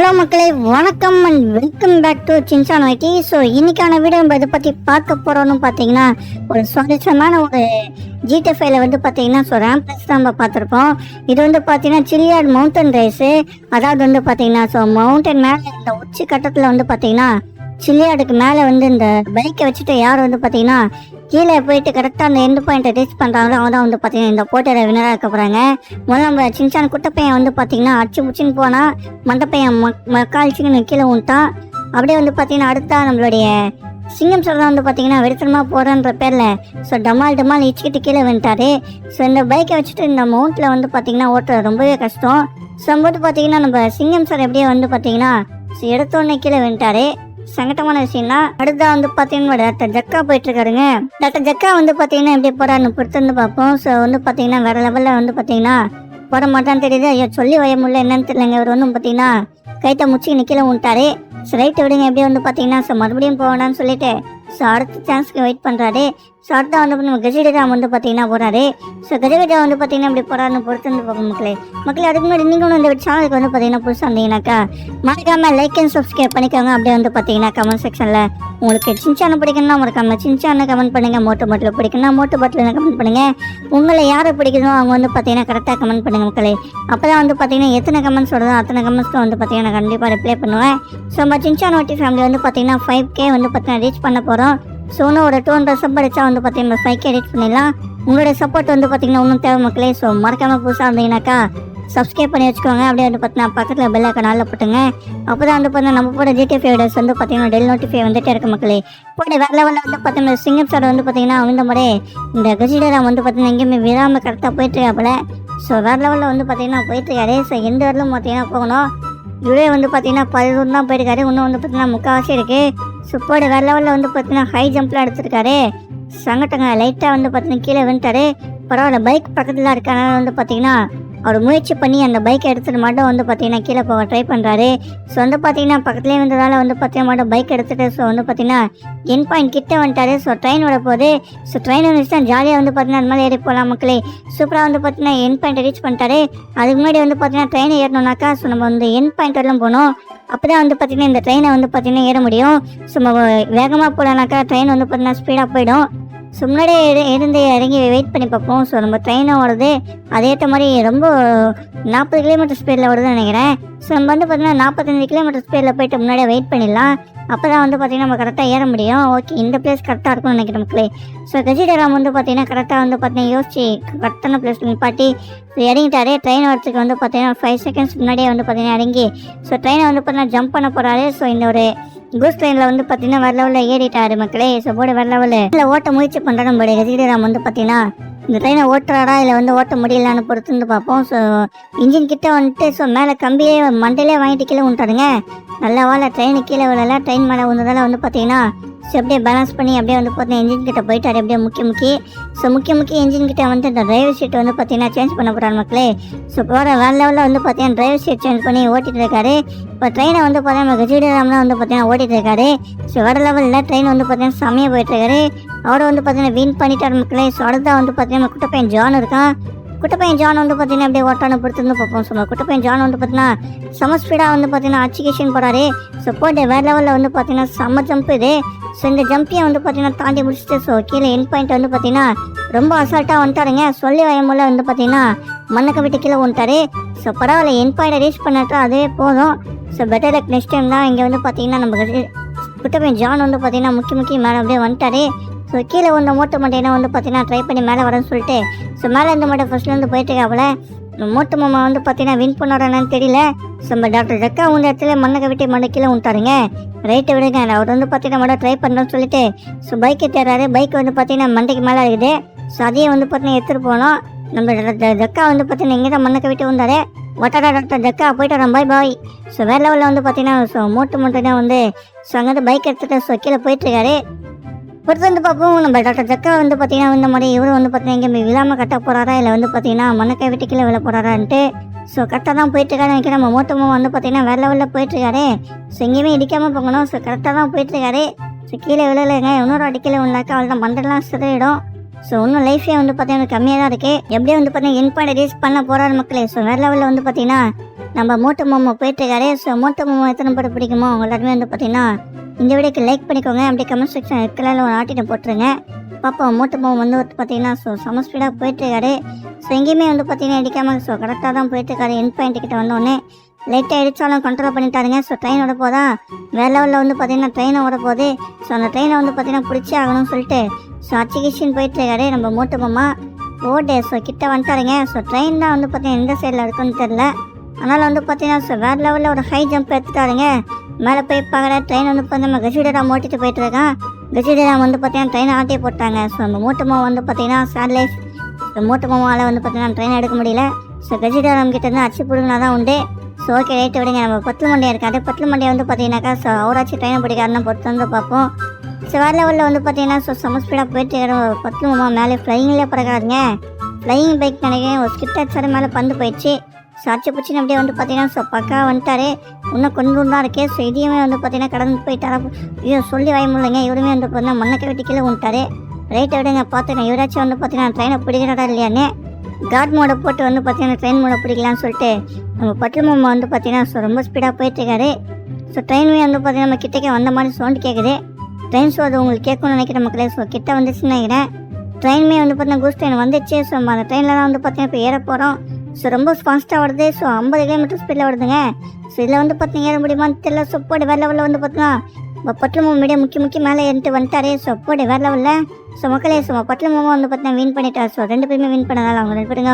Hello மக்களே, வணக்கம் and welcome back to Shinchan ID. So இன்னைக்கான வீடியோ நம்ம இதை பற்றி பார்க்க போகிறோன்னு பார்த்தீங்கன்னா, ஒரு சுவாரஸ்யமான ஒரு ஜிடிஎஃப்ஐல வந்து பார்த்தீங்கன்னா ரேம்ப் ரேஸ் தான் நம்ம பார்த்துருப்போம். இது வந்து பார்த்தீங்கன்னா சில்லியார்ட் மவுண்டன் ரேஸு. அதாவது வந்து பார்த்தீங்கன்னா மவுண்டன் மேலே இந்த உச்சி கட்டத்தில் வந்து பார்த்தீங்கன்னா சில்லியார்டுக்கு மேலே வந்து இந்த பைக்கை வச்சுட்டு யார் வந்து பார்த்தீங்கன்னா கீழே போயிட்டு கரெக்டாக அந்த எண்டு பாயிண்ட்டை ரீச் பண்ணுறாங்களோ அவங்க தான் வந்து பார்த்தீங்கன்னா இந்த போட்டியில் வினராக இருக்க போகிறாங்க. முதல்ல நம்ம சின்சான் குட்டப்பையன் வந்து பார்த்தீங்கன்னா அச்சு முச்சின்னு போனால் மண்டப்பையன் மக்கால்ச்சின்னு கீழே விட்டான். அப்படியே வந்து பார்த்தீங்கன்னா அடுத்தா நம்மளுடைய சிங்கம் சார் தான் வந்து பார்த்தீங்கன்னா வெறித்தனமாக போகிறன்ற பேரில் டமால் இச்சுக்கிட்டு கீழே வந்துட்டாரு. ஸோ இந்த பைக்கை வச்சுட்டு இந்த மவுண்ட்டில் வந்து பார்த்தீங்கன்னா ஓட்டுறது ரொம்பவே கஷ்டம். ஸோ வந்து பார்த்தீங்கன்னா நம்ம சிங்கம் சார் எப்படியே வந்து பார்த்தீங்கன்னா எடுத்தோடனே கீழே வந்துட்டாரு. சங்கட்டமான விஷயம்னா அடுத்தா வந்து பார்த்தீங்கன்னா டாக்டர் ஜக்கா போயிட்டு இருக்காருங்க. டாக்டர் ஜக்கா வந்து பார்த்தீங்கன்னா எப்படி போறாருன்னு பொறுத்து வந்து பார்ப்போம். ஸோ வந்து பார்த்தீங்கன்னா வேற லெவலில் வந்து பார்த்தீங்கன்னா போட மாட்டான்னு தெரியுது. ஐயோ சொல்லி வய முடியல என்னன்னு தெரியலங்க. இவர் வந்து பார்த்தீங்கன்னா கைத்தை முச்சு நிக்கல விட்டாரு. ரைட்டு விடுங்க எப்படி வந்து பார்த்தீங்கன்னா மறுபடியும் போவேண்டான்னு சொல்லிட்டு அடுத்த சான்ஸ்க்கு வெயிட் பண்ணுறாரு. அடுத்த வந்து நம்ம கஜிடராம் வந்து பார்த்தீங்கன்னா போகிறாரு. கஜகஜா வந்து பார்த்தீங்கன்னா இப்படி போகிறாருன்னு பொறுத்து வந்து பார்ப்போம் மக்களே. அதுக்கு முன்னாடி நீங்கள் இந்த சேனலுக்கு வந்து பார்த்தீங்கன்னா புதுசாக இருந்தீங்கன்னாக்கா மறக்காம லைக் அண்ட் சப்ஸ்கிரைப் பண்ணிக்கோங்க. அப்படியே வந்து பார்த்தீங்கன்னா கமெண்ட் செக்ஷனில் உங்களுக்கு சின்சானை பிடிக்கணும்னா மறக்காம சின்சானை கமெண்ட் பண்ணுங்கள். மோட்டோ பாட்டில் பிடிக்கணும்னா மோட்டோ பாட்டில் கமெண்ட் பண்ணுங்கள். உங்களை யாரை பிடிக்கணும் அவங்க வந்து பார்த்தீங்கன்னா கரெக்டாக கமெண்ட் பண்ணுங்கள் மக்களே. அப்போ தான் வந்து பார்த்தீங்கன்னா எத்தனை கமெண்ட்ஸ் வருதோ அத்தனை கமெண்ட்ஸ்க்கு வந்து பார்த்தீங்கன்னா நான் கண்டிப்பாக ரிப்ளை பண்ணுவேன். நம்ம சின்சான் ஓட்டி ஃபேமிலி வந்து பார்த்தீங்கன்னா 5K வந்து பார்த்தீங்கன்னா ரீச் பண்ண போகிறோம். இன்னும் ஒரு 200 சப் அடிச்சா வந்து பார்த்தீங்கன்னா 5K ரீச் பண்ணிடலாம். உங்களுடைய சப்போர்ட் வந்து பார்த்தீங்கன்னா இன்னும் தேவை மக்களே. மறக்காம புதுசாக இருந்தீங்கன்னாக்கா சப்ஸ்கிரைப் பண்ணி வச்சுக்கோங்க. அப்படியே வந்து பார்த்தீங்கன்னா பக்கத்தில் பெல் ஐக்கான் ஆல்ல போட்டுங்க. அப்போ தான் வந்து பார்த்தீங்கன்னா நம்ம போட ஜிடிஎஃப் வீடியோஸ் வந்து பார்த்தீங்கன்னா டெய்லி நோட்டிஃபை வந்துட்டே இருக்கு மக்களே. போட வேற லெவலில் வந்து பார்த்தீங்கன்னா சிங்கம் சார் வந்து பார்த்தீங்கன்னா இந்த மாதிரி இந்த கஜிடராம் வந்து பார்த்தீங்கன்னா எங்கேயுமே விடாமல் கரெக்டாக போயிட்டு இருக்காப்புல. வேற லெவலில் வந்து பார்த்தீங்கன்னா போயிட்டு இருக்காரு. எந்த வரலும் பார்த்தீங்கன்னா போகணும். இவரே வந்து பார்த்தீங்கன்னா 10 தான் போயிருக்காரு. இன்னும் வந்து பார்த்தீங்கன்னா முக்கால்வாசி இருக்குது. போட வேற லெவலில் வந்து பார்த்தீங்கன்னா ஹை ஜம்ப்லாம் எடுத்துருக்காரு. சங்கட்டங்க லைட்டாக வந்து பார்த்தீங்கன்னா கீழே வந்துட்டாரு. பரவாயில்ல, பைக் பக்கத்தில் இருக்கனால வந்து பார்த்தீங்கன்னா அவர் முயற்சி பண்ணி அந்த பைக்கை எடுத்துகிட்டு மட்டும் வந்து பார்த்தீங்கன்னா கீழே போக ட்ரை பண்ணுறாரு. வந்து பார்த்தீங்கன்னா பக்கத்துலேயே வந்ததால் வந்து பார்த்தீங்கன்னா மட்டும் பைக் எடுத்துகிட்டு வந்து பார்த்தீங்கன்னா என் பாயிண்ட் கிட்ட வந்துட்டாரு. ட்ரெயின் விட போகுது. ட்ரெயின் வந்துச்சு தான் ஜாலியாக வந்து பார்த்தீங்கன்னா அந்த மாதிரி ஏறி போகலாம் மக்களே. சூப்பராக வந்து பார்த்தீங்கன்னா என் பாயிண்ட் ரீச் பண்ணிட்டாரு. அதுக்கு முன்னாடி வந்து பார்த்தீங்கன்னா ட்ரெயின் ஏறணும்னாக்கா நம்ம வந்து என் பாயிண்ட் வரலாம் போகணும். அப்போ தான் வந்து பார்த்தீங்கன்னா இந்த ட்ரெயினை வந்து பார்த்தீங்கன்னா ஏற முடியும். நம்ம வேகமாக போகலான்னாக்கா ட்ரெயின் வந்து பார்த்தீங்கன்னா ஸ்பீடாக போயிடும். முன்னாடியே இருந்து இறங்கி வெயிட் பண்ணி பார்ப்போம். நம்ம ட்ரெயினும் வருது. அதேற்ற மாதிரி ரொம்ப 40 கிலோமீட்டர் ஸ்பீடில் வருதுன்னு நினைக்கிறேன். நம்ம வந்து பார்த்தீங்கன்னா 45 கிலோமீட்டர் ஸ்பீடில் போயிட்டு முன்னாடியே வெயிட் பண்ணிடலாம். அப்போ தான் வந்து பார்த்தீங்கன்னா நம்ம கரெக்டாக ஏற முடியும். ஓகே, இந்த பிளேஸ் கரெக்டாக இருக்கும்னு நினைக்கிறேன் மக்களே. கஜிடராம் வந்து பார்த்தீங்கன்னா கரெக்டாக வந்து பார்த்தீங்கன்னா யோசிச்சு கரெக்டான பிளேஸில் நிப்பாட்டி இறங்கிட்டாரு. ட்ரெயின் வரத்துக்கு வந்து பார்த்தீங்கன்னா 5 செகண்ட்ஸ் முன்னாடியே வந்து பார்த்தீங்கன்னா இறங்கி ட்ரெயினை வந்து பார்த்தீங்கன்னா ஜம்ப் பண்ண போகிறாரு. இந்த ஒரு கூஸ் ட்ரெயினில் வந்து பார்த்தீங்கன்னா வேற லெவலில் ஏறிட்டாரு மக்களே. போட வேற லெவலில் ஓட்ட முயற்சி பண்ணுறாரு நம்மளுடைய கஜிடராம் வந்து பார்த்தீங்கன்னா இந்த ட்ரெயினை ஓட்டுறாரா இல்லை வந்து ஓட்ட முடியலான்னு பொறுத்து வந்து பார்ப்போம். இன்ஜின் கிட்ட வந்துட்டு மேலே கம்பியே மண்டையிலே வாங்கிட்டு கீழே விட்டாருங்க. நல்ல வாழை ட்ரெயின் கீழே விழல. ட்ரெயின் மேலே வந்ததால் வந்து பார்த்தீங்கன்னா அப்படியே பேலன்ஸ் பண்ணி அப்படியே வந்து பார்த்தீங்கன்னா இன்ஜின் கிட்ட போயிட்டாரு. அப்படியே முக்கிய இன்ஜின் கிட்ட வந்து இந்த டிரைவர் சீட் வந்து பார்த்தீங்கன்னா சேஞ்ச் பண்ண போகிறாரு மக்களே. போகிற வேற லெவலில் வந்து பார்த்தீங்கன்னா டிரைவர் சீட் சேஞ்ச் பண்ணி ஓட்டிகிட்டு இருக்காரு. இப்போ ட்ரெயினை வந்து பார்த்தீங்கன்னா கஜிடராம் தான் வந்து பார்த்தீங்கன்னா ஓட்டிகிட்டு இருக்காரு. வேற லெவலில் ட்ரெயின் வந்து பார்த்தீங்கன்னா செம்மையாக போயிட்டுருக்காரு. அவரை வந்து பார்த்தீங்கன்னா வின் பண்ணிட்டாரு மக்களே. அடுத்தா வந்து பார்த்தீங்கன்னா குட்டப்பையன் ஜான் இருக்கான். குட்டப்பையன் ஜான் வந்து பார்த்தீங்கன்னா அப்படியே ஓட்டான பொறுத்து வந்து பார்ப்போம். குட்டப்பையன் ஜான் வந்து பார்த்தீங்கன்னா செம ஸ்பீடாக வந்து பார்த்தீங்கன்னா அச்சிகேஷன் போகிறாரு. போட்டு வேற லெவலில் வந்து பார்த்தீங்கன்னா செம்ம ஜம்ப் இது. இந்த ஜம்பியை வந்து பார்த்தீங்கன்னா தாண்டி முடிச்சுட்டு கீழே என் பாயிண்ட் வந்து பார்த்தீங்கன்னா ரொம்ப அசால்ட்டாக வந்துட்டாருங்க. சொல்லி வயமுள்ள வந்து பார்த்தீங்கன்னா மண்ணக்க விட்டு கீழே வந்துட்டாரு. பரவாயில்ல, என் பாயிண்ட்டை ரீச் பண்ணிட்டா அதே போதும். பெட்டர் லக் நெக்ஸ்ட் டைம் தான். இங்கே வந்து பார்த்தீங்கன்னா நம்ம குட்டப்பையன் ஜான் வந்து பார்த்தீங்கன்னா முக்கிய மேலே அப்படியே வந்துட்டாரு. கீழே வந்த மோட்டோ மண்டையினா வந்து பார்த்தீங்கன்னா ட்ரை பண்ணி மேலே வரேன்னு சொல்லிட்டு மேலே இருந்து மட்டும் ஃபர்ஸ்ட்லேருந்து போயிட்டு இருக்காப்புல. மோட்டோ மாமா வந்து பார்த்தீங்கன்னா வின் பண்ணாரான்னு தெரியல. நம்ம டாக்டர் ஜக்கா உந்த இடத்துல மண்ணக்க விட்டு மண்டை கீழே விட்டாருங்க. ரைட்டு விடுங்க, அவர் வந்து பார்த்தீங்கன்னா மட்டும் ட்ரை பண்ணுறேன்னு சொல்லிட்டு பைக்கை தேடுறாரு. பைக் வந்து பார்த்தீங்கன்னா மண்டைக்கு மேலே இருக்குது. அதையும் வந்து பார்த்தீங்கன்னா எடுத்துகிட்டு போனோம். நம்ம ஜக்கா வந்து பார்த்தீங்கன்னா இங்கே தான் மண்ணக்க விட்டு வந்தாரு. ஒட்டாடா டாக்டர் ஜக்கா போயிட்டு வரோம், பாய் பாய். வேறு லெவலில் வந்து பார்த்தீங்கன்னா மோட்டோ தான் வந்து அங்கேருந்து பைக் எடுத்துகிட்டு கீழே போயிட்டுருக்காரு. பொறுத்து வந்து பார்ப்போம். நம்ம டாக்டர் ஜக்கா வந்து பார்த்தீங்கன்னா இந்த மாதிரி இவரும் வந்து பார்த்தீங்கன்னா இங்கே விழாமல் கட்ட போகிறாரா இல்லை வந்து பார்த்தீங்கன்னா மண்ணக்கை விட்டு கீழே விழ போகிறாரான்ட்டு கரெக்டாக தான் போயிட்டுருக்காரு நினைக்கிறேன். நம்ம மோட்டமும் வந்து பார்த்தீங்கன்னா வேற லெவலில் போயிட்டுருக்காரு. எங்கேயுமே இடிக்காமல் போகணும். கரெக்டாக தான் போயிட்டுருக்காரு. கீழே விழலைங்க. இன்னொரு வாட்டி கீழே விழாக்கா அவள் தான் மண்டெல்லாம் சிறையிடும். இன்னும் லைஃபே வந்து பார்த்தீங்கன்னா கம்மியாக தான் இருக்குது. எப்படியே வந்து பார்த்தீங்கன்னா என் பாயிண்ட் ரீச் பண்ண போகிறாரு மக்களே. வேற லெவலில் வந்து பார்த்தீங்கன்னா நம்ம மோட்டு மாமா போயிட்டுருக்காரு. ஸோ மோட்டு மாமா எத்தனை படம் பிடிக்குமோ அவங்க எல்லாருமே வந்து பார்த்தீங்கன்னா இந்த வீடியோக்கு லைக் பண்ணிக்கோங்க. அப்படியே கமெண்ட் செக்ஷன் இருக்கலாம்ல ஒரு ஆட்டிடம் போட்டுருங்க. பார்ப்போம் மோட்டு மாமா வந்து பார்த்தீங்கன்னா ஸோ செம ஸ்பீடாக போயிட்டுருக்காரு. ஸோ எங்கேயுமே வந்து பார்த்தீங்கன்னா இடிக்காமல் ஸோ கரெக்டாக தான் போயிட்டுருக்காரு. என் பாயிண்ட் கிட்ட வந்தோடனே லைட்டாக இடித்தாலும் கண்ட்ரோல் பண்ணிட்டாருங்க. ஸோ ட்ரெயின் ஓட போதா வேறு லெவலில் வந்து பார்த்தீங்கன்னா ட்ரெயினை ஓட போகுது. ஸோ அந்த ட்ரெயினை வந்து பார்த்தீங்கன்னா பிடிச்சே ஆகணும்னு சொல்லிட்டு ஸோ அச்சிகிச்சின்னு போயிட்டுருக்காரு நம்ம மோட்டு மாமா. ஓடே ஸோ கிட்ட வந்துட்டாருங்க. ஸோ ட்ரெயின் தான் வந்து பார்த்தீங்கன்னா எந்த சைடில் இருக்குன்னு தெரில. அதனால் வந்து பார்த்தீங்கன்னா ஸோ வேறு லெவலில் ஒரு ஹை ஜம்ப் எடுத்துட்டாருங்க. மேலே போய் பார்க்குற ட்ரெயின் வந்து பார்த்தீங்கன்னா கஜிடராம் ஓட்டிட்டு போயிட்டுருக்கான். கஜிடராம் வந்து பார்த்தீங்கன்னா ட்ரெயினை ஆட்டியே போட்டாங்க. ஸோ அந்த மோட்டமாக வந்து பார்த்தீங்கன்னா சேட்லைஸ் ஸோ மோட்டமாவால் வந்து பார்த்தீங்கன்னா ட்ரெயின் எடுக்க முடியல. ஸோ கஜிடராம் கிட்டேருந்து அச்சு பிடுங்கினா தான் உண்டு. ஸோ ஓகே ரைட்டு விடுங்க. நம்ம பத்து மண்டியாக இருக்காது. பத்து மண்டியை வந்து பார்த்தீங்கன்னாக்கா ஸோ அவராச்சும் ட்ரெயினை பிடிக்காருன்னா பொறுத்து வந்து பார்ப்போம். ஸோ வேறு லெவலில் வந்து பார்த்தீங்கன்னா ஸோ செம ஸ்பீடாக போயிட்டு பத்து மாமா மேலே ஃப்ளைங்லேயே பறக்காதுங்க. ஃப்ளையிங் பைக் நினைக்கிறேன் ஒரு ஸ்கிட் அடிச்சாரு மேலே பந்து போயிடுச்சு. ஸோ அச்சு பிடிச்சின்னு அப்படியே வந்து பார்த்தீங்கன்னா ஸோ பக்கா வந்துட்டாரு. இன்னும் கொண்டு தான் இருக்கே. ஸோ இதையுமே வந்து பார்த்தீங்கன்னா கடந்து போயிட்டாரா ஐயோ சொல்லி வாய முடியலைங்க. இவருமே வந்து பார்த்தீங்கன்னா மண்ணை வெட்டி கீழே விட்டாரு. ரைட்டை விடுங்க பார்த்துக்கேன். இவராச்சும் வந்து பார்த்தீங்கன்னா ட்ரெயினை பிடிக்கிறதா இல்லையானே காட் மோடை போட்டு வந்து பார்த்தீங்கன்னா ட்ரெயின் மோடை பிடிக்கலான்னு சொல்லிட்டு நம்ம பட்டு மாமா வந்து பார்த்தீங்கன்னா ஸோ ரொம்ப ஸ்பீடாக போயிட்டுருக்காரு. ஸோ ட்ரெயினுமே வந்து பார்த்தீங்கன்னா நம்ம கிட்டக்கே வந்த மாதிரி சவுண்ட் கேட்குது. ட்ரெயின் ஷோ அது உங்களுக்கு கேட்கணும்னு நினைக்கிற மக்களே. ஸோ கிட்ட வந்துச்சுன்னு நினைக்கிறேன். ட்ரெயினுமே வந்து பார்த்தீங்கன்னா கூஸ் ட்ரெயின் வந்துச்சு. ஸோ அந்த ட்ரெயினில் தான் வந்து பார்த்தீங்கன்னா இப்போ ஏற போகிறோம். ஸோ ரொம்ப ஃபாஸ்ட்டாக வருது. ஸோ 50 கிலோமீட்டர் ஸ்பீடில் வருதுங்க. ஸோ இதில் வந்து பார்த்தீங்கன்னா ஏற முடியுமான்னு தெரியல. ஸோ போடு வேறு லெவலில் வந்து பார்த்தீங்கன்னா பட்டு மாமா மீடியா முக்கிய மேலே ஏறிட்டு வந்துட்டாரு. ஸோ போடு வேறு லெவலில். ஸோ மக்களே ஸோ பட்டு மாமா வந்து பார்த்தீங்கன்னா வின் பண்ணிட்டார். ஸோ 2 பேருமே வின் பண்ணதால் அவங்க 2 பேருங்க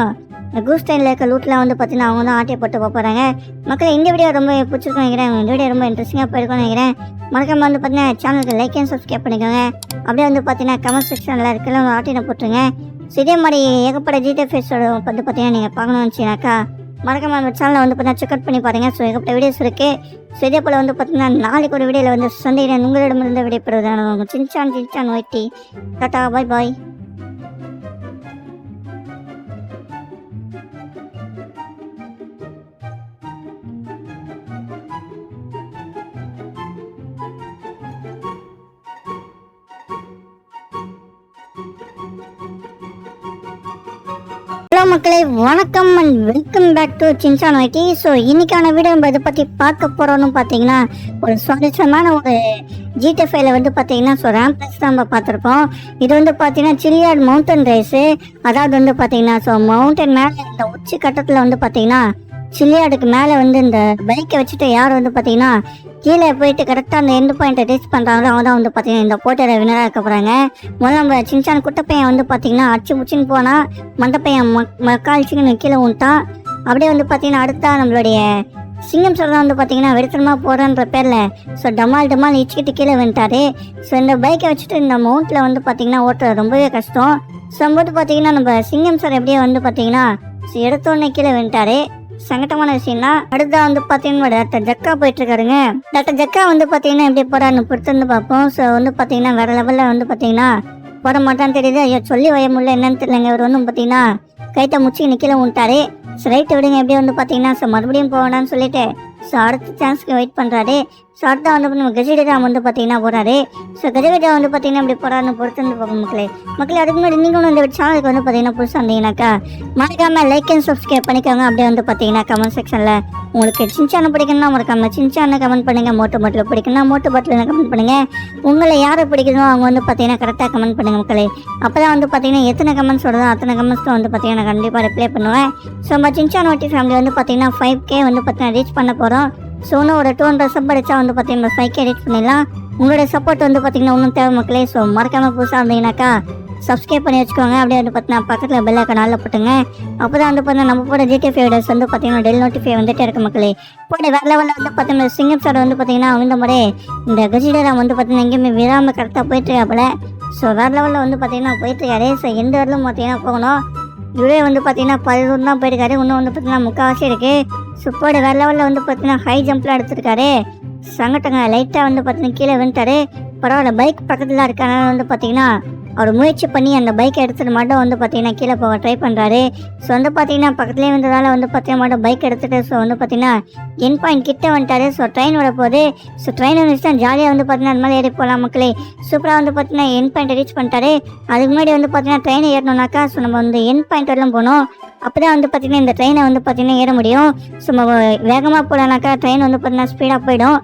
இந்த கூஸ் ட்ரெயினில் இருக்க லூட்டில் வந்து பார்த்தீங்கன்னா அவங்க தான் ஆட்டியை போட்டு போகிறாங்க. மக்களே இந்த வீடியோ ரொம்ப பிடிச்சிருக்கோம் நினைக்கிறேன். இந்த வீடியோ ரொம்ப இன்ட்ரெஸ்டிங்காக போயிருக்கோம்னு நினைக்கிறேன். மறக்காம வந்து பார்த்தீங்கன்னா சேனலுக்கு லைக் அண்ட் சப்ஸ்கிரைப் பண்ணிக்கோங்க. அப்படியே வந்து பார்த்தீங்கன்னா கமெண்ட் செக்ஷனில் இருக்கலாம் ஆட்டினை போட்டுருங்க. ஸோ இதே மாதிரி ஏகப்பட்ட ஜிடிஎஃப் ஃபேஸோட வந்து பார்த்தீங்கன்னா நீங்கள் பார்க்கணும்னு வச்சுனாக்கா மறக்காம நம்ம சேனலை வந்து பார்த்தீங்கன்னா செக் அவுட் பண்ணி பாருங்கள். ஸோ ஏகப்பட்ட வீடியோஸ் இருக்குது. ஸோ இதே போல் வந்து பார்த்தீங்கன்னா நாளைக்கு ஒரு வீடியோவில் வந்து சந்தையில் உங்களிடமிருந்து விடைபெறுவதான உங்கள் சின்சான் ஒயிட்டி. டாட்டா பாய் பாய். ஹலோ மக்களே வணக்கம் and welcome back to Shinchan Whitey. So இன்னைக்கான வீடியோ நம்ம இதை பற்றி பார்க்க போகிறோன்னு பார்த்தீங்கன்னா ஒரு சுவாரஸ்யமான ஒரு ஜிடிஎஃப்ஐல வந்து பார்த்தீங்கன்னா ஸோ ரேம்ப் ரேஸ் தான் நம்ம பார்த்துருப்போம். இது வந்து பார்த்தீங்கன்னா சில்லியார்ட் மவுண்டன் ரேஸு. அதாவது வந்து பார்த்தீங்கன்னா ஸோ மவுண்டன் மேலே இந்த உச்சி கட்டத்தில் வந்து பார்த்தீங்கன்னா சில்லியார்டுக்கு மேலே வந்து இந்த பைக்கை வச்சுட்டு யார் வந்து பார்த்தீங்கன்னா கீழே போயிட்டு கரெக்டாக அந்த எண்டு பாயிண்ட்டை ரீச் பண்ணுறாங்களோ அவங்க தான் வந்து பார்த்தீங்கன்னா இந்த போட்டியில் வினராக இருக்க போகிறாங்க. முதல்ல நம்ம சின்சான் குட்டப்பையன் வந்து பார்த்தீங்கன்னா அச்சு முச்சின்னு போனால் மண்டப்பையன் மக்காளிச்சின்னு கீழே விட்டான். அப்படியே வந்து பார்த்தீங்கன்னா அடுத்தா நம்மளுடைய சிங்கம் சார் தான் வந்து பார்த்தீங்கன்னா வெடித்தனமாக போகிறன்ற பேரில் ஸோ டமால் இச்சுக்கிட்டு கீழே வந்துட்டாரு. ஸோ இந்த பைக்கை வச்சுட்டு இந்த மவுண்ட்டில் வந்து பார்த்தீங்கன்னா ஓட்டுறது ரொம்பவே கஷ்டம். ஸோ போது பார்த்தீங்கன்னா நம்ம சிங்கம் சார் எப்படியே வந்து பார்த்தீங்கன்னா ஸோ எடுத்தோடனே கீழே வந்துட்டாரு. சங்கட்டமான விஷயம் தான். அடுத்தா வந்து பார்த்தீங்கன்னா டாக்டர் ஜக்கா போயிட்டு இருக்காருங்க. டாக்டர் ஜக்கா வந்து பார்த்தீங்கன்னா எப்படி போறான்னு பொறுத்து வந்து பார்ப்போம். ஸோ வந்து பார்த்தீங்கன்னா வேற லெவலில் வந்து பார்த்தீங்கன்னா போட மாட்டான்னு தெரியுது. ஐயோ சொல்லி வய முடியல என்னன்னு தெரியலங்க. இவர் வந்து பார்த்தீங்கன்னா கைத்தை முச்சி நிற்கல விட்டாரு. ஸோ ரைட்டு விடுங்க எப்படி வந்து பார்த்தீங்கன்னா ஸோ மறுபடியும் போவேண்டான்னு சொல்லிட்டு ஸோ அடுத்த சான்ஸ்க்கு வெயிட் பண்ணுறாரு. ஸோ அடுத்த வந்து நம்ம கஜிடராம் வந்து பார்த்தீங்கன்னா போகிறாரு. ஸோ கஜிடரா வந்து பார்த்தீங்கன்னா இப்படி போகிறாருன்னு பொறுத்து வந்து பார்ப்போம் மக்களே அதுக்கு முன்னாடி நீங்களும் இந்த சேனலுக்கு வந்து பார்த்தீங்கன்னா புதுசாக இருந்தீங்கன்னாக்கா மறக்காமல் லைக் அண்ட் சப்ஸ்கிரைப் பண்ணிக்கோங்க. அப்படியே வந்து பார்த்தீங்கன்னா கமெண்ட் செக்ஷனில் உங்களுக்கு சின்சானை பிடிக்கணும்னா மறக்காம சின்சானை கமெண்ட் பண்ணுங்கள். மோட்டு பாட்டில் பிடிக்கணும்னா மோட்டு பாட்டில் கமெண்ட் பண்ணுங்கள். உங்களை யாரை பிடிக்கணும் அவங்க வந்து பார்த்தீங்கன்னா கரெக்டாக கமெண்ட் பண்ணுங்கள் மக்களே. அப்போ தான் வந்து பார்த்தீங்கன்னா எத்தனை கமெண்ட்ஸ் வருதோ அத்தனை கமெண்ட்ஸ்க்கு வந்து பார்த்தீங்கன்னா நான் கண்டிப்பாக ரிப்ளை பண்ணுவேன். ஸோ நம்ம சின்சான் ஒயிட்டி ஃபேமிலி வந்து பார்த்தீங்கன்னா 5K வந்து பார்த்தீங்கன்னா ரீச் பண்ண போகிறோம். ஸோ இன்னும் ஒரு 200 சப் அடிச்சா வந்து பார்த்தீங்கன்னா 5K ரீச் பண்ணிடலாம். உங்களோட சப்போர்ட் வந்து பார்த்தீங்கன்னா இன்னும் தேவை மக்களே. ஸோ மறக்காமல் புதுசாக இருந்தீங்கன்னாக்கா சப்ஸ்கிரைப் பண்ணி வச்சுக்கோங்க. அப்படியே வந்து பார்த்தீங்கன்னா பக்கத்தில் பெல் ஐக்கான் ஆல்ல போட்டுங்க. அப்போ தான் வந்து பார்த்தீங்கன்னா நம்ம போட ஜிடிஎஃப் வீடியோஸ் வந்து பார்த்தீங்கன்னா டெல் நோட்டிஃபை வந்துட்டே இருக்கு மக்களே. போட வேறு லெவலில் வந்து பார்த்தீங்கன்னா சிங்கம் சார் வந்து பார்த்தீங்கன்னா இந்த மாதிரி இந்த கஜிடராம் வந்து பார்த்தீங்கன்னா எங்கேயுமே விடாமல் கரெக்டாக போயிட்டுருக்காப்புல. ஸோ வேறு லெவலில் வந்து பார்த்தீங்கன்னா போயிட்டுருக்காரு. ஸோ எந்த வரலும் பார்த்தீங்கன்னா போகணும். இவரே வந்து பார்த்தீங்கன்னா 10 தான் போயிருக்காரு. இன்னும் வந்து பார்த்தீங்கன்னா முக்கால்வாசி இருக்குது. ஸோ போட வேறு லெவலில் வந்து பார்த்தீங்கன்னா ஹை ஜம்ப்லாம் எடுத்துருக்காரு. சங்கட்டங்க லைட்டாக வந்து பார்த்தீங்கன்னா கீழே வந்துட்டாரு. பரவாயில்ல பைக் பக்கத்தில் இருக்கனால வந்து பார்த்தீங்கன்னா அவர் முயற்சி பண்ணி அந்த பைக்கை எடுத்துகிட்டு மட்டும் வந்து பார்த்தீங்கன்னா கீழே போக ட்ரை பண்ணுறாரு. ஸோ வந்து பார்த்தீங்கன்னா பக்கத்துலேயே வந்ததால் வந்து பார்த்தீங்கன்னா மட்டும் பைக் எடுத்துகிட்டு ஸோ வந்து பார்த்தீங்கன்னா என் பாயிண்ட் கிட்ட வந்துட்டாரு. ஸோ ட்ரெயின் வர போகுது. ஸோ ட்ரெயின் வந்துச்சுன்னா ஜாலியாக வந்து பார்த்தீங்கன்னா அந்த மாதிரி ஏறி போகலாம் மக்களே. சூப்பராக வந்து பார்த்தீங்கன்னா என் பாயிண்ட் ரீச் பண்ணிட்டாரு. அதுக்கு முன்னாடி வந்து பார்த்தீங்கன்னா ட்ரெயினை ஏறணும்னாக்கா ஸோ நம்ம வந்து என் பாயிண்ட் வரலாம் போகணும். அப்போ தான் வந்து பார்த்தீங்கன்னா இந்த ட்ரெயினை வந்து பார்த்தீங்கன்னா ஏற முடியும். ஸோ நம்ம வேகமாக போகலான்னாக்கா ட்ரெயின் வந்து பார்த்தீங்கன்னா ஸ்பீடாக போயிடும்.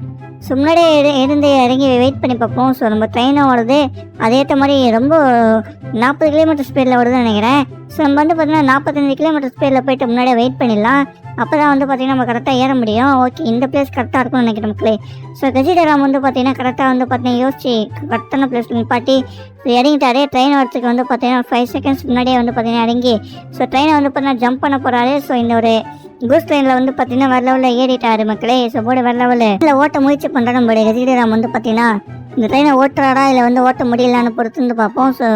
ஸோ முன்னாடியே இருந்து இறங்கி வெயிட் பண்ணி பார்ப்போம். ஸோ நம்ம ட்ரெயினும் வருது, அதேற்ற மாதிரி ரொம்ப 40 கிலோமீட்டர் ஸ்பீடில் வருதுன்னு நினைக்கிறேன். ஸோ நம்ம வந்து பார்த்தீங்கன்னா 45 கிலோமீட்டர் ஸ்பீடில் போயிட்டு முன்னாடியே வெயிட் பண்ணிடலாம். அப்போ தான் வந்து பார்த்தீங்கன்னா நம்ம கரெக்டாக ஏற முடியும். ஓகே, இந்த பிளேஸ் கரெக்டாக இருக்கும்னு நினைக்கிறேன் மக்களே. ஸோ கஜிடராம் வந்து பார்த்தீங்கன்னா கரெக்டாக வந்து பார்த்தீங்கன்னா யோசிச்சு கரெக்டான பிளேஸில் நிப்பாட்டி இறங்கிட்டாரு. ட்ரெயின் வரத்துக்கு வந்து பார்த்தீங்கன்னா 5 செகண்ட்ஸ் முன்னாடியே வந்து பார்த்தீங்கன்னா இறங்கி ஸோ ட்ரெயினை வந்து பார்த்தீங்கன்னா ஜம்ப் பண்ண போகிறாரு. ஸோ இந்த ஒரு கூஸ் ட்ரெயினில் வந்து பார்த்தீங்கன்னா வேறு லெவலில் ஏறிட்டாரு மக்களே. ஸோ போட வேறு லெவலில் ஓட்ட முயற்சி பண்ணுறாரு நம்மளுடைய கஜிடராம் வந்து பார்த்தீங்கன்னா இந்த ட்ரெயினை ஓட்டுறாரா இல்லை வந்து ஓட்ட முடியலான்னு பொறுத்து வந்து பார்ப்போம். ஸோ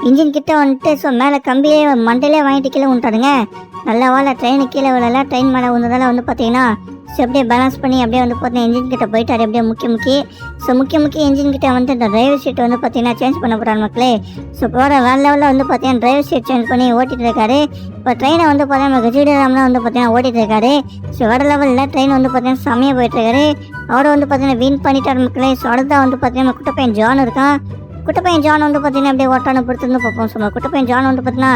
இன்ஜின் கிட்டே வந்துட்டு ஸோ மேலே கம்பியே மண்டையிலே வாங்கிட்டு கீழே விட்டாருங்க. நல்லா வாழ ட்ரெயினு கீழே விழல, ட்ரெயின் மேலே வந்ததால் வந்து பார்த்தீங்கன்னா ஸோ அப்படியே பேலன்ஸ் பண்ணி அப்படியே வந்து பார்த்தீங்கன்னா இன்ஜின் கிட்ட போயிட்டாரு. அப்படியே முக்கிய இன்ஜின் கிட்ட வந்து இந்த டிரைவர் சீட் வந்து பார்த்தீங்கன்னா சேஞ்ச் பண்ண போகிறாரு மக்களே. ஸோ போகிற வேறு லெவலில் வந்து பார்த்தீங்கன்னா டிரைவர் சீட் சேஞ்ச் பண்ணி ஓட்டிகிட்டு இருக்காரு. இப்போ ட்ரெயினை வந்து பார்த்தீங்கன்னா கஜிடராம்லாம் வந்து பார்த்தீங்கன்னா ஓட்டிகிட்டு இருக்காரு. ஸோ வேறு லெவலில் ட்ரெயின் வந்து பார்த்தீங்கன்னா செம்மையாக போயிட்டுருக்காரு. அவரை வந்து பார்த்தீங்கன்னா வின் பண்ணிட்டார் மக்களே. ஸோ அடுத்தா வந்து பார்த்தீங்கன்னா குட்டப்பையன் ஜான் இருக்கான். குட்டப்பையன் ஜான் வந்து பார்த்தீங்கன்னா அப்படியே ஓட்டான பொறுத்து வந்து பார்ப்போம். ஸோ குட்டப்பையன் ஜான் வந்து பார்த்தீங்கன்னா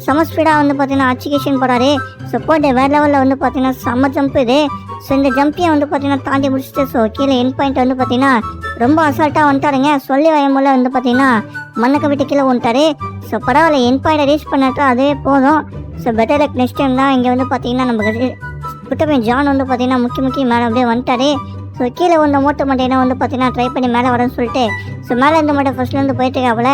செம ஸ்பீடாக வந்து பார்த்தீங்கன்னா அச்சிகேஷன் போகிறாரு. ஸோ போட்டு வேறு லெவலில் வந்து பார்த்தீங்கன்னா செம்ம ஜம்ப் இது. ஸோ இந்த ஜம்பியை வந்து பார்த்தீங்கன்னா தாண்டி முடிச்சுட்டு ஸோ கீழே என் பாயிண்ட் வந்து பார்த்தீங்கன்னா ரொம்ப அசால்ட்டாக வந்துட்டாருங்க. சொல்லி வயமுள்ள வந்து பார்த்தீங்கன்னா மண்ணக்க விட்டு கீழே வந்துட்டாரு. ஸோ பரவாயில்ல, என் பாயிண்ட்டை ரீச் பண்ணிட்டு அதே போதும். So better luck next time தான். இங்கே வந்து பார்த்தீங்கன்னா நம்ம குட்டப்பையன் ஜான் வந்து பார்த்தீங்கன்னா முக்கிய மேலே அப்படியே வந்துட்டாரு. ஸோ கீழே வந்த மோட்டு மண்டையினா வந்து பார்த்தீங்கன்னா ட்ரை பண்ணி மேலே வரேன்னு சொல்லிட்டு ஸோ மேலே இருந்த மட்டும் ஃபர்ஸ்ட்லேருந்து போயிட்டு இருக்காப்புல.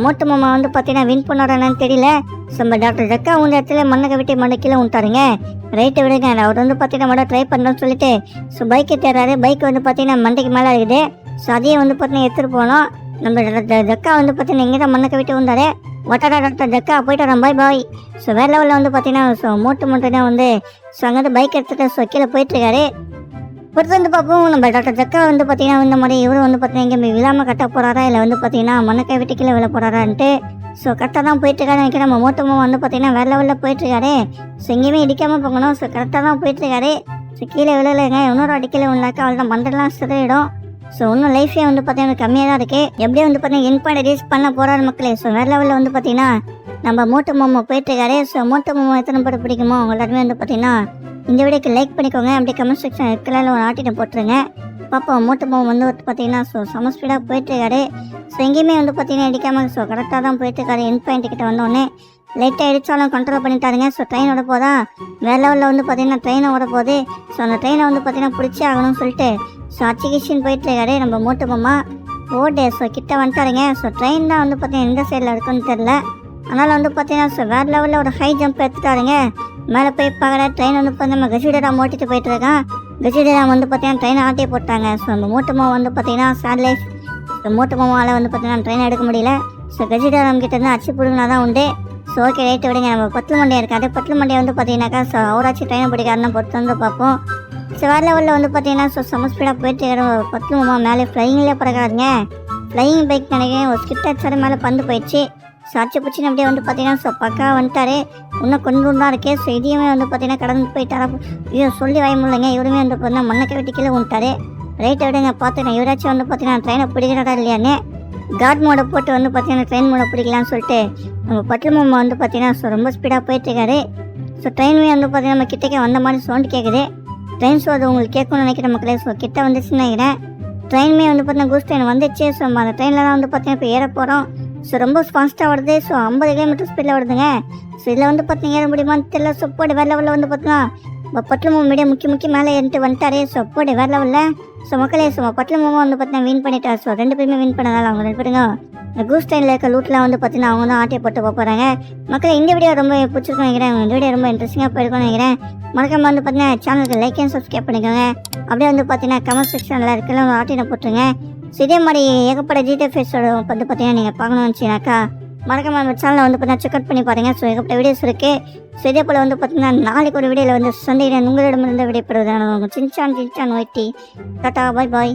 மோட்டு மாமா வந்து பார்த்தீங்கன்னா வின் பண்ணாரான்னு தெரியல. ஸோ நம்ம டாக்டர் ஜக்கா உந்த இடத்துல மண்ணை விட்டு மண்ணை கீழே விட்டாருங்க. ரைட்டை விடுங்க, அவர் வந்து பார்த்தீங்கன்னா மட்டும் ட்ரை பண்ணுறோன்னு சொல்லிட்டு ஸோ பைக்கை தேடுறாரு. பைக் வந்து பார்த்தீங்கன்னா மண்டைக்கு மேலே இருக்குது. ஸோ அதையும் வந்து பார்த்தீங்கன்னா எடுத்துகிட்டு போனோம். நம்ம ஜக்கா வந்து பார்த்தீங்கன்னா இங்கே தான் மண்ணை விட்டு வந்தார். ஒட்டடா டாக்டர் ஜக்கா போயிட்டு வரோம், பாய். ஸோ வேறு லெவலில் வந்து பார்த்தீங்கன்னா ஸோ மோட்டு தான் வந்து ஸோ அங்கேருந்து பைக் எடுத்துகிட்டு ஸோ கீழே போயிட்டுருக்காரு. பொறுத்து வந்து பார்ப்போம். நம்ம டாக்டர் ஜக்கா வந்து பார்த்தீங்கன்னா இந்த மாதிரி இவரும் வந்து பார்த்தீங்கன்னா இங்கே விழாமல் கட்ட போகிறாரா இல்லை வந்து பார்த்தீங்கன்னா மண்ணக்கை விட்டு கீழே விழ போகிறாரான்ட்டு ஸோ கரெக்டாக தான் போயிட்டுருக்காரு நினைக்கிறேன். நம்ம மோட்டமும் வந்து பார்த்தீங்கன்னா வேறு லெவலில் போயிட்டுருக்காரு. ஸோ எங்கேயுமே இடிக்காமல் போகணும். ஸோ கரெக்டாக தான் போயிட்டுருக்காரு. ஸோ கீழே விழலைங்க, இன்னொரு அடிக்கல விழாக்கா அவள் தான் மண்டெல்லாம் சிறையிடும். ஸோ இன்னும் லைஃபே வந்து பார்த்தீங்கன்னா கம்மியாக தான் இருக்குது. எப்படியே வந்து பார்த்தீங்கன்னா என் பாயிண்ட் ரீச் பண்ண போகிறாரு மக்களே. ஸோ வேறு லெவலில் வந்து பார்த்தீங்கன்னா நம்ம மோட்டு மாமா போயிட்டுருக்காரு. ஸோ மோட்டு மாமா எத்தனை பேர் பிடிக்குமோ எல்லாருமே வந்து பார்த்தீங்கன்னா இந்த வீடியோக்கு லைக் பண்ணிக்கோங்க. அப்படியே கமெண்ட் செக்ஷன் இருக்கலாம்ல ஒரு ஆட்டினை போட்டுருங்க. பார்ப்போம். மோட்டு மாமா வந்து பார்த்தீங்கன்னா ஸோ செம ஸ்பீடாக போயிட்டுருக்காரு. ஸோ எங்கேயுமே வந்து பார்த்தீங்கன்னா அடிக்காமல் ஸோ கரெக்டாக தான் போயிட்டுருக்காரு. என் பாயிண்ட் கிட்ட வந்தோடனே லைட்டாக அடித்தாலும் கண்ட்ரோல் பண்ணிட்டாருங்க. ஸோ ட்ரெயின் ஓட போதா வேறு லெவலில் வந்து பார்த்தீங்கன்னா ட்ரெயினை ஓட போகுது. ஸோ அந்த ட்ரெயினை வந்து பார்த்தீங்கன்னா பிடிச்சி ஆகணும்னு சொல்லிட்டு ஸோ அச்சிகிஷன் போயிட்டுருக்காரு நம்ம மோட்டு மாமா. ஓடே ஸோ கிட்ட வந்துட்டாருங்க. ஸோ ட்ரெயின் தான் வந்து பார்த்தீங்கன்னா எந்த சைடில் இருக்குன்னு தெரில. அதனால் வந்து பார்த்தீங்கன்னா ஸோ வேறு லெவலில் ஒரு ஹை ஜம்ப் எடுத்துட்டாருங்க. மேலே போய் பார்க்குற ட்ரெயின் வந்து பார்த்தீங்கன்னா நம்ம கஜிடராம் ஓட்டிட்டு போயிட்டு இருக்கான். கஜிடராம் வந்து பார்த்தீங்கன்னா ட்ரெயினை ஆட்டியே போட்டாங்க. ஸோ அந்த மோட்டு மாமா வந்து பார்த்தீங்கன்னா சேட்லைஃப் மோட்டு மாமாவால் வந்து பார்த்தீங்கன்னா ட்ரெயின் எடுக்க முடியல. ஸோ கஜிடராம் கிட்ட இருந்து அச்சு பிடுங்கினா தான் உண்டு. ஸோ ஓகே ரைட்டு விடுங்க. நம்ம பத்து மண்டியாக இருக்காது. பத்து மண்டியை வந்து பார்த்தீங்கன்னாக்கா ஸோ அவராச்சு ட்ரெயினை பிடிக்காருன்னு பொறுத்து வந்து பார்ப்போம். ஸோ வேறு லெவலில் வந்து பார்த்தீங்கன்னா ஸோ செம ஸ்பீடாக போயிட்டு பத்து மாமா மேலே ஃப்ளையிங்லேயே பறக்காருங்க. ஃப்ளையிங் பைக் நினைக்கிறேன். ஒரு ஸ்கிட் அடிச்சாரு, மேலே பந்து போயிடுச்சு. ஸோ அச்சு பிடிச்சின்னு அப்படியே வந்து பார்த்தீங்கன்னா ஸோ பக்கா வந்துட்டாரு. இன்னும் கொஞ்சம் தான் இருக்கே. ஸோ இதையுமே வந்து பார்த்தீங்கன்னா கடந்து போயிட்டாரா. ஐயோ சொல்லி வாய முடியலைங்க. இவருமே வந்து பார்த்தீங்கன்னா மண்ணை வெட்டி கீழே வந்துட்டாரு. ரைட்டை விடுங்க. பார்த்துங்க இவராச்சும் வந்து பார்த்தீங்கன்னா ட்ரெயினை பிடிக்கிறாரா இல்லையான்னு காட் மோடை போட்டு வந்து பார்த்தீங்கன்னா ட்ரெயின் மோடை பிடிக்கலான்னு சொல்லிட்டு நம்ம பட்டு மாமா வந்து பார்த்தீங்கன்னா ஸோ ரொம்ப ஸ்பீடாக போயிட்டுருக்காரு. ஸோ ட்ரெயினுமே வந்து பார்த்தீங்கன்னா நம்ம கிட்டக்கே வந்த மாதிரி சவுண்டு கேட்குது. ட்ரெயின் ஸோ அது உங்களுக்கு கேட்கணும்னு நினைக்கிற மக்களே. ஸோ கிட்ட வந்துச்சுன்னு நினைக்கிறேன். ட்ரெயினுமே வந்து பார்த்தீங்கன்னா கூஸ் ட்ரெயின் வந்துச்சு. ஸோ நம்ம அந்த ட்ரெயினில் தான் வந்து பார்த்தீங்கன்னா இப்போ ஏற போகிறோம். ஸோ ரொம்ப ஃபாஸ்ட்டாக வருது. ஸோ 50 கிலோமீட்டர் ஸ்பீடில் வருதுங்க. ஸோ இதில் வந்து பார்த்தீங்கன்னா ஏற முடியுமான்னு தெரியல. ஸோ போடு வேறு லெவலில் வந்து பார்த்தீங்கன்னா பட்டு மாமா மீடியம் முக்கிய மேலே ஏறிட்டு வந்துட்டாரு. ஸோ போடு வேறு லெவலில். ஸோ மக்களே ஸோ பட்டு மாமா வந்து பார்த்தீங்கன்னா வின் பண்ணிட்டார். ஸோ 2 பேருமே வின் பண்ணதால் அவங்க 2 பேருங்க இந்த கூஸ் ட்ரெயினில் இருக்க லூட்லாம் வந்து பார்த்தீங்கன்னா அவங்க தான் ஆட்டியை போட்டு போகிறாங்க. மக்களே இந்த வீடியோ ரொம்ப பிடிச்சிருக்கும் நினைக்கிறேன். இந்த வீடியோ ரொம்ப இன்ட்ரெஸ்டிங்காக போயிருக்கும்னு நினைக்கிறேன். மறக்காம வந்து பார்த்தீங்கன்னா சேனலுக்கு லைக் அண்ட் சப்ஸ்கிரைப் பண்ணிக்கோங்க. அப்படியே வந்து பார்த்தீங்கன்னா கமெண்ட் செக்ஷனில் இருக்கலாம் ஆட்டினை போட்டுருங்க. ஸோ இதே மாதிரி ஏகப்பட்ட ஜிடிஎஃப்எஸோட வந்து பார்த்தீங்கன்னா நீங்கள் பார்க்கணும்னு வச்சுனாக்கா மறக்காம நம்ம சேனலை வந்து பார்த்தீங்கன்னா செக் அவுட் பண்ணி பாருங்கள். ஸோ ஏகப்பட்ட வீடியோஸ் இருக்குது. ஸோ இதே போல் வந்து பார்த்தீங்கன்னா நாளைக்கு ஒரு வீடியோவில் வந்து சந்தையில் உங்களிடமிருந்து விடைபெறுவதான சின்சான் ஒயிட்டி டாட்டா பாய்.